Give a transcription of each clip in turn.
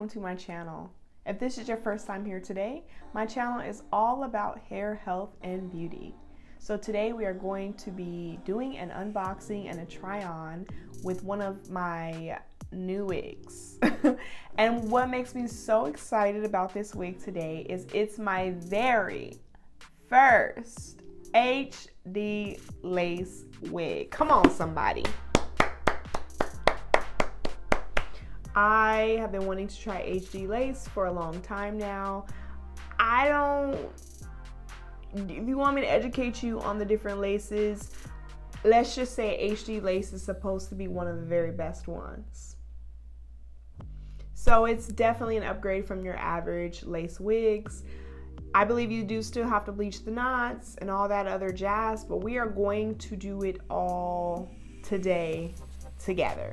To my channel. If this is your first time here today, my channel is all about hair health and beauty. So today we are going to be doing an unboxing and a try on with one of my new wigs. And what makes me so excited about this wig today is it's my very first HD lace wig. Come on, somebody. I have been wanting to try HD lace for a long time now. If you want me to educate you on the different laces, let's just say HD lace is supposed to be one of the very best ones. So it's definitely an upgrade from your average lace wigs. I believe you do still have to bleach the knots and all that other jazz, but we are going to do it all today together.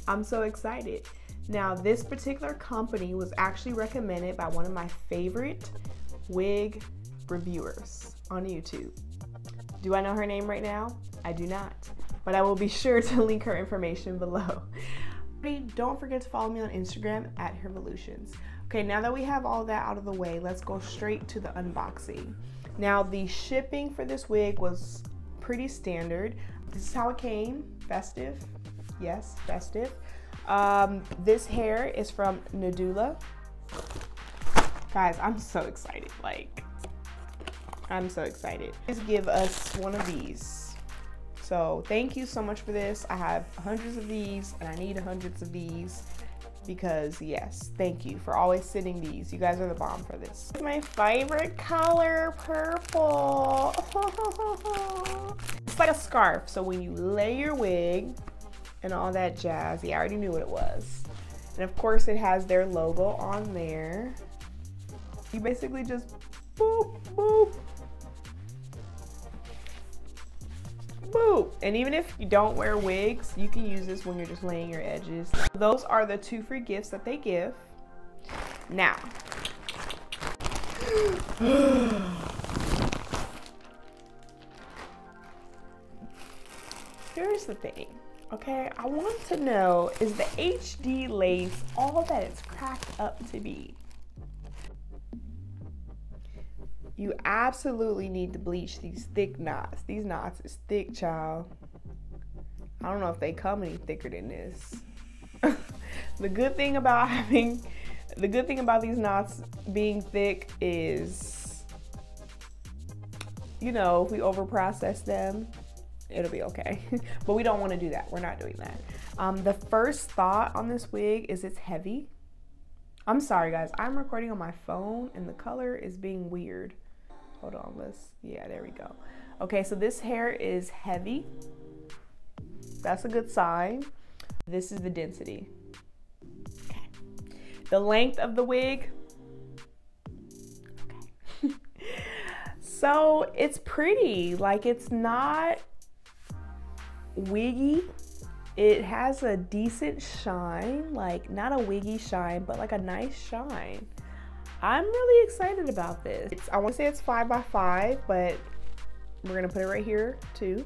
I'm so excited. Now, this particular company was actually recommended by one of my favorite wig reviewers on YouTube. Do I know her name right now? I do not, but I will be sure to link her information below. Don't forget to follow me on Instagram at hairvolutions. Okay, now that we have all that out of the way, let's go straight to the unboxing. Now, the shipping for this wig was pretty standard. This is how it came, festive. Yes, festive. This hair is from Nadula. Guys, I'm so excited. I'm so excited. Just give us one of these. So thank you so much for this. I have hundreds of these and I need hundreds of these because yes, thank you for always sending these. You guys are the bomb for this. It's my favorite color, purple. It's like a scarf. So when you lay your wig and all that jazz. Yeah, I already knew what it was. And of course it has their logo on there. You basically just boop, boop, boop. And even if you don't wear wigs, you can use this when you're just laying your edges. Those are the 2 free gifts that they give. Now, here's the thing. Okay, I want to know, is the HD lace all that it's cracked up to be? You absolutely need to bleach these thick knots. These knots is thick, child. I don't know if they come any thicker than this. The good thing about these knots being thick is, you know, if we over process them, it'll be okay. But we don't want to do that. We're not doing that. The first thought on this wig is it's heavy. I'm sorry guys, I'm recording on my phone and the color is being weird. Hold on, yeah, there we go. Okay, so this hair is heavy. That's a good sign. This is the density. Okay. The length of the wig. Okay. So it's pretty, like it's not wiggy. It has a decent shine, like not a wiggy shine, but like a nice shine. I'm really excited about this. I want to say it's 5x5, but we're gonna put it right here too.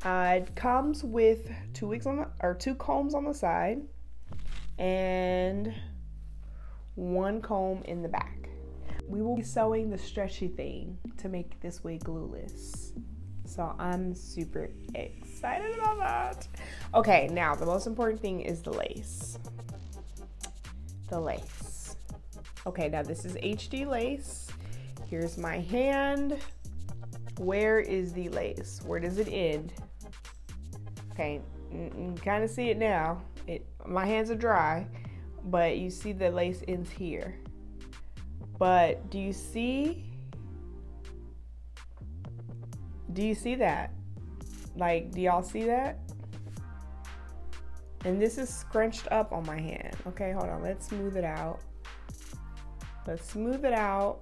It comes with 2 wigs on the, or 2 combs on the side and 1 comb in the back. We will be sewing the stretchy thing to make this wig glueless. So I'm super excited about that. Okay, now the most important thing is the lace. The lace. Okay, now this is HD lace. Here's my hand. Where is the lace? Where does it end? Okay, you kind of see it now. My hands are dry, but you see the lace ends here. But do you see that? Like, do y'all see that? And this is scrunched up on my hand. Okay, hold on, let's smooth it out. Let's smooth it out.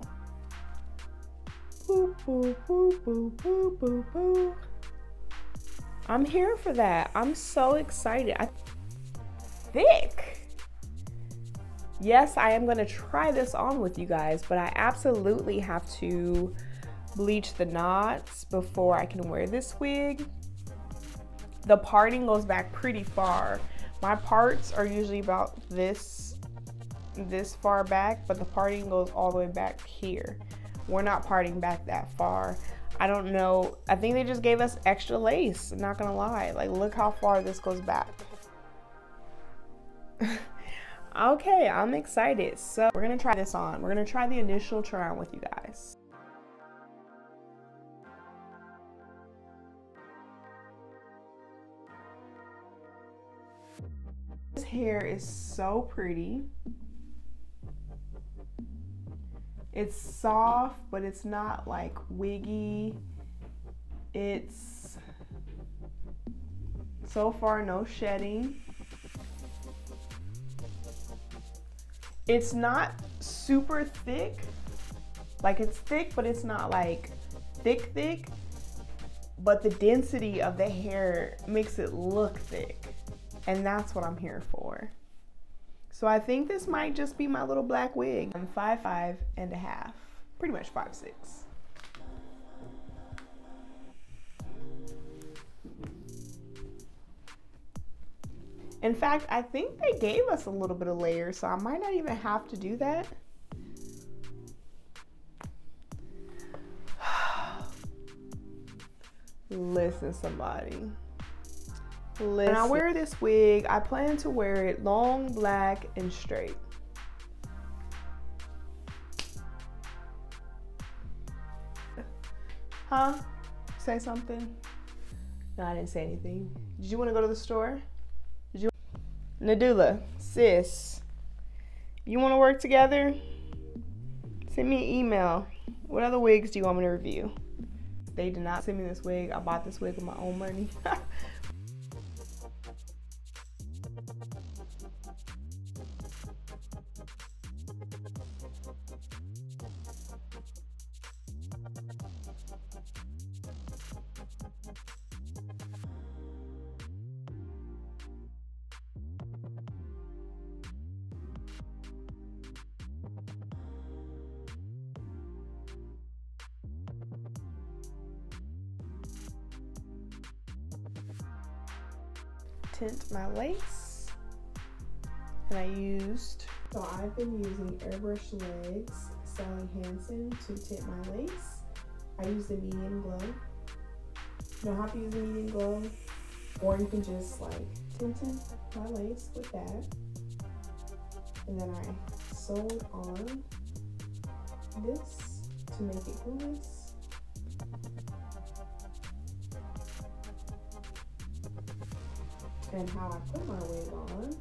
Boop, boop, boop, boop, boop, boop, boop. I'm here for that. I'm so excited. Thick. Yes, I am gonna try this on with you guys, but I absolutely have to bleach the knots before I can wear this wig. The parting goes back pretty far. My parts are usually about this this far back, but the parting goes all the way back here. We're not parting back that far. I don't know. I think they just gave us extra lace. I'm not gonna lie. Like, look how far this goes back. Okay, I'm excited. So we're gonna try this on. We're gonna try the initial try on with you guys. This hair is so pretty. It's soft, but it's not like wiggy. It's so far no shedding. It's not super thick. Like, it's thick, but it's not like thick. But the density of the hair makes it look thick. And that's what I'm here for. So I think this might just be my little black wig. I'm 5'5½", pretty much 5'6". In fact, I think they gave us a little bit of layer, so I might not even have to do that. Listen, somebody. Listen. When I wear this wig, I plan to wear it long, black, and straight. Huh? Say something? No, I didn't say anything. Did you want to go to the store? Did you? Nadula, sis, you want to work together? Send me an email. What other wigs do you want me to review? They did not send me this wig. I bought this wig with my own money. Tint my lace, and I've been using airbrush legs Sally Hansen to tint my lace. I use the medium glow. You know how to use the medium glow, or you can just like tint my lace with that, and then I sewed on this to make it glueless. And how I put my wig on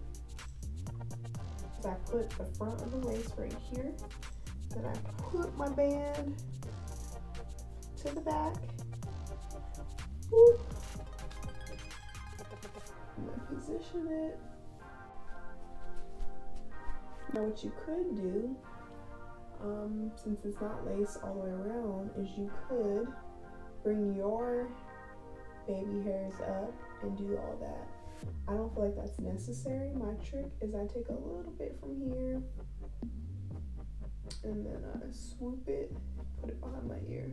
is I put the front of the lace right here, then I put my band to the back. Whoop. I'm gonna position it. Now what you could do, since it's not lace all the way around, is you could bring your baby hairs up and do all that. I don't feel like that's necessary. My trick is I take a little bit from here and then I swoop it, put it behind my ear.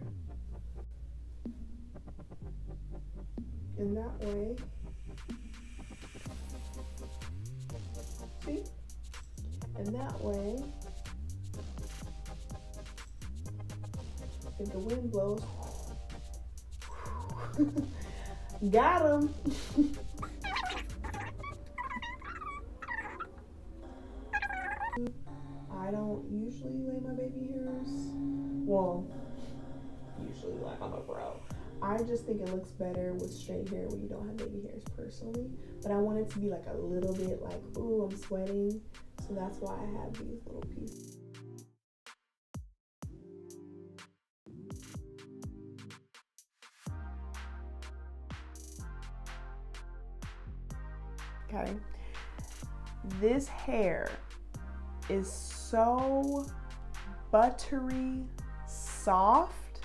And that way, see? And that way, if the wind blows, got him. I don't usually lay my baby hairs. Well, usually, like, I'm a bro. I just think it looks better with straight hair when you don't have baby hairs personally. But I want it to be like a little bit like, ooh, I'm sweating. So that's why I have these little pieces. Okay. This hair is so buttery soft.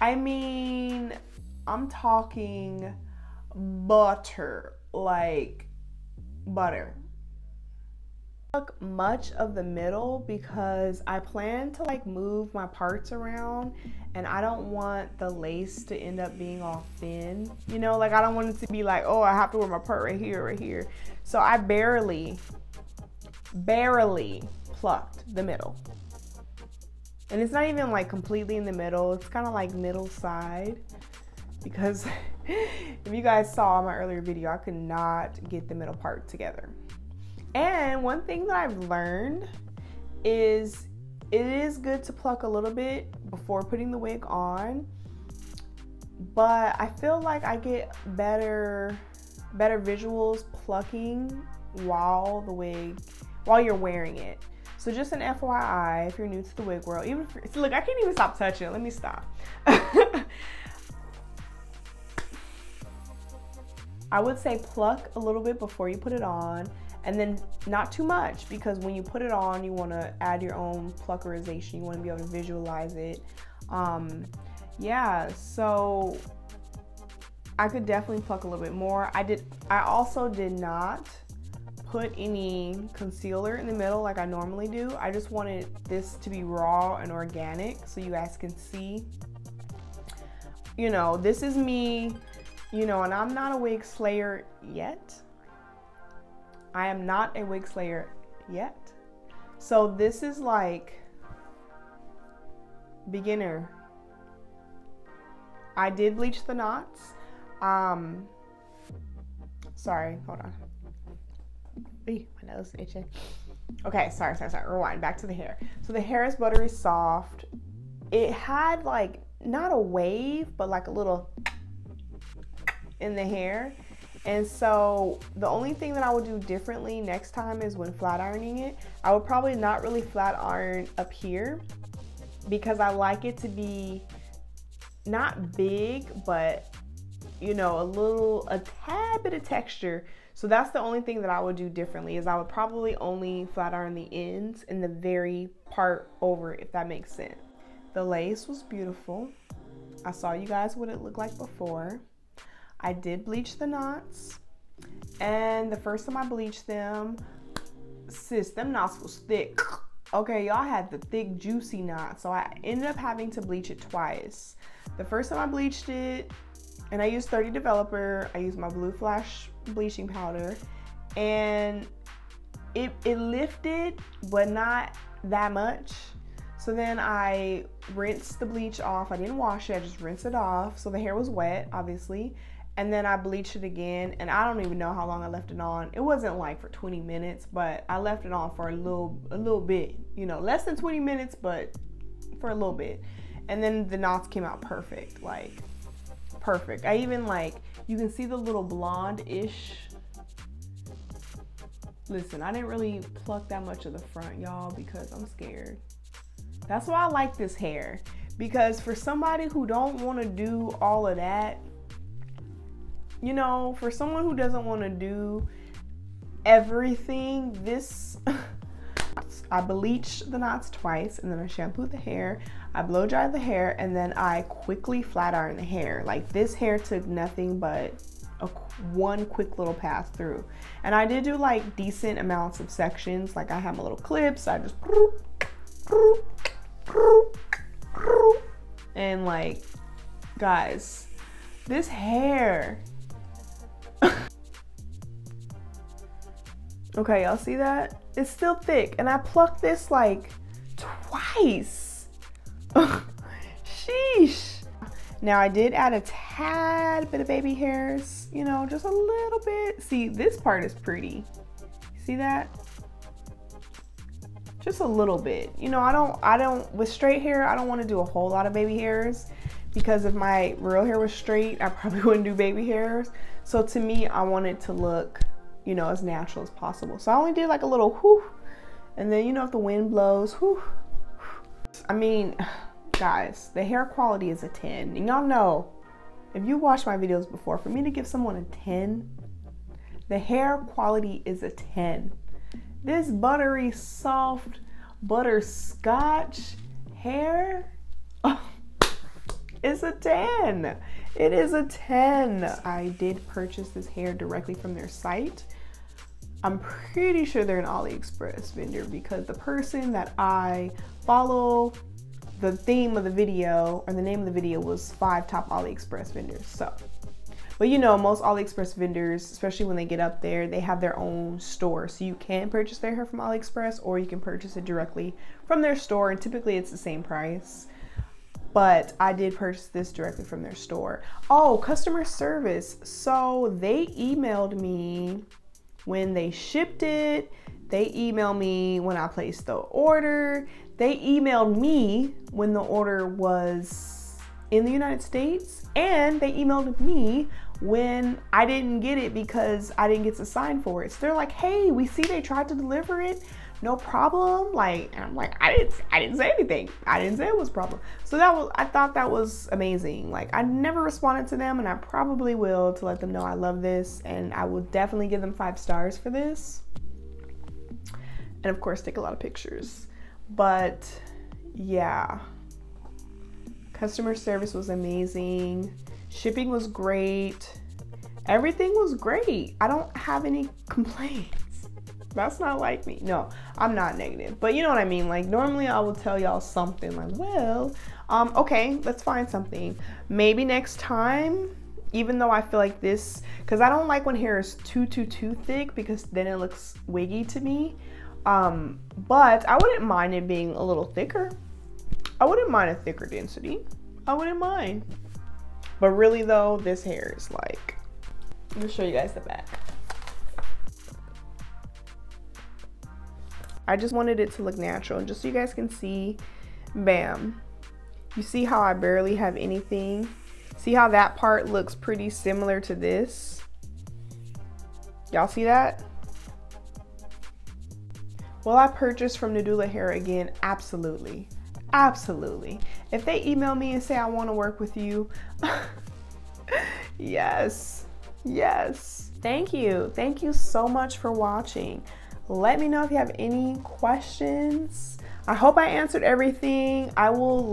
I mean, I'm talking butter, like butter. I took much of the middle because I plan to like move my parts around and I don't want the lace to end up being all thin. You know, like I don't want it to be like, oh, I have to wear my part right here, right here. So I barely barely plucked the middle. And it's not even like completely in the middle. It's kind of like middle side, because if you guys saw my earlier video, I could not get the middle part together. And one thing that I've learned is it is good to pluck a little bit before putting the wig on, but I feel like I get better visuals plucking while you're wearing it. So just an FYI, if you're new to the wig world, even if, look, I can't even stop touching it. Let me stop. I would say pluck a little bit before you put it on, and then not too much, because when you put it on, you want to add your own pluckerization. You want to be able to visualize it. Yeah, so I could definitely pluck a little bit more. I also did not put any concealer in the middle like I normally do. I just wanted this to be raw and organic so you guys can see. You know, this is me, you know, and I'm not a wig slayer yet. I am not a wig slayer yet. So this is like beginner. I did bleach the knots. Sorry, hold on. My nose is itching. Okay, sorry. Rewind, back to the hair. So the hair is buttery soft. It had like, not a wave, but like a little in the hair. And so the only thing that I would do differently next time is when flat ironing it, I would probably not really flat iron up here, because I like it to be not big, but you know, a tad bit of texture. So that's the only thing that I would do differently, is I would probably only flat iron the ends and the very part over, if that makes sense. The lace was beautiful. I saw you guys what it looked like before. I did bleach the knots, and the first time I bleached them, sis, them knots was thick. Okay, y'all had the thick, juicy knots, so I ended up having to bleach it twice. The first time I bleached it, and I used 30 Developer, I used my Blue Flash bleaching powder, and it lifted, but not that much. So then I rinsed the bleach off. I didn't wash it, I just rinsed it off. So the hair was wet, obviously. And then I bleached it again, and I don't even know how long I left it on. It wasn't like for 20 minutes, but I left it on for a little bit, you know, less than 20 minutes, but for a little bit. And then the knots came out perfect, like perfect. I even like, you can see the little blonde-ish. Listen, I didn't really pluck that much of the front, y'all, because I'm scared. That's why I like this hair, because for somebody who don't want to do all of that, you know, for someone who doesn't want to do everything, this, I bleached the knots twice, and then I shampooed the hair, I blow dried the hair, and then I quickly flat ironed the hair. Like, this hair took nothing but one quick little pass through. And I did do like decent amounts of sections. Like, I have my little clips, I just, and like, guys, this hair, okay, y'all see that? It's still thick, and I plucked this like twice. Sheesh. Now I did add a tad bit of baby hairs, you know, just a little bit. See, this part is pretty. See that? Just a little bit. You know, I don't, with straight hair, I don't want to do a whole lot of baby hairs, because if my real hair was straight, I probably wouldn't do baby hairs. So to me, I want it to look, you know, as natural as possible. So I only did like a little whoo, and then, you know, if the wind blows, whoo. I mean, guys, the hair quality is a 10. And y'all know, if you watched my videos before, for me to give someone a 10, the hair quality is a 10. This buttery, soft, butterscotch hair, oh, it's a 10. It is a 10. I did purchase this hair directly from their site. I'm pretty sure they're an AliExpress vendor, because the person that I follow, the theme of the video, or the name of the video, was 5 top AliExpress vendors. So, But you know, most AliExpress vendors, especially when they get up there, they have their own store. So you can purchase their hair from AliExpress, or you can purchase it directly from their store, and typically it's the same price. But I did purchase this directly from their store. Oh, customer service. So they emailed me when they shipped it. They emailed me when I placed the order. They emailed me when the order was in the United States. And they emailed me when I didn't get it because I didn't get to sign for it. So they're like, hey, we see they tried to deliver it. No problem. Like, and I'm like, I didn't say anything. I didn't say it was a problem. So I thought that was amazing. Like, I never responded to them, and I probably will, to let them know I love this, and I will definitely give them 5 stars for this. And of course, take a lot of pictures. But yeah, customer service was amazing. Shipping was great. Everything was great. I don't have any complaints. That's not like me. No, I'm not negative, but you know what I mean? Like, normally I will tell y'all something like, well, okay, let's find something. Maybe next time, even though I feel like this, because I don't like when hair is too thick, because then it looks wiggy to me. But I wouldn't mind it being a little thicker. I wouldn't mind a thicker density. I wouldn't mind. But really though, this hair is like, let me show you guys the back. I just wanted it to look natural, and just so you guys can see, bam. You see how I barely have anything? See how that part looks pretty similar to this? Y'all see that? Will I purchase from Nadula Hair again? Absolutely. Absolutely. If they email me and say I want to work with you, yes, yes. Thank you. Thank you so much for watching. Let me know if you have any questions. I hope I answered everything. I will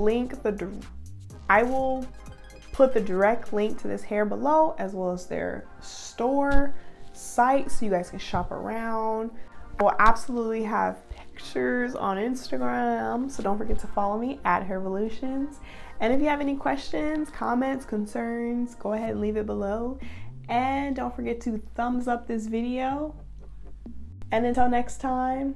put the direct link to this hair below, as well as their store site, so you guys can shop around. We'll absolutely have pictures on Instagram, so don't forget to follow me at hairvolutions. And if you have any questions, comments, concerns, go ahead and leave it below. And don't forget to thumbs up this video. And until next time,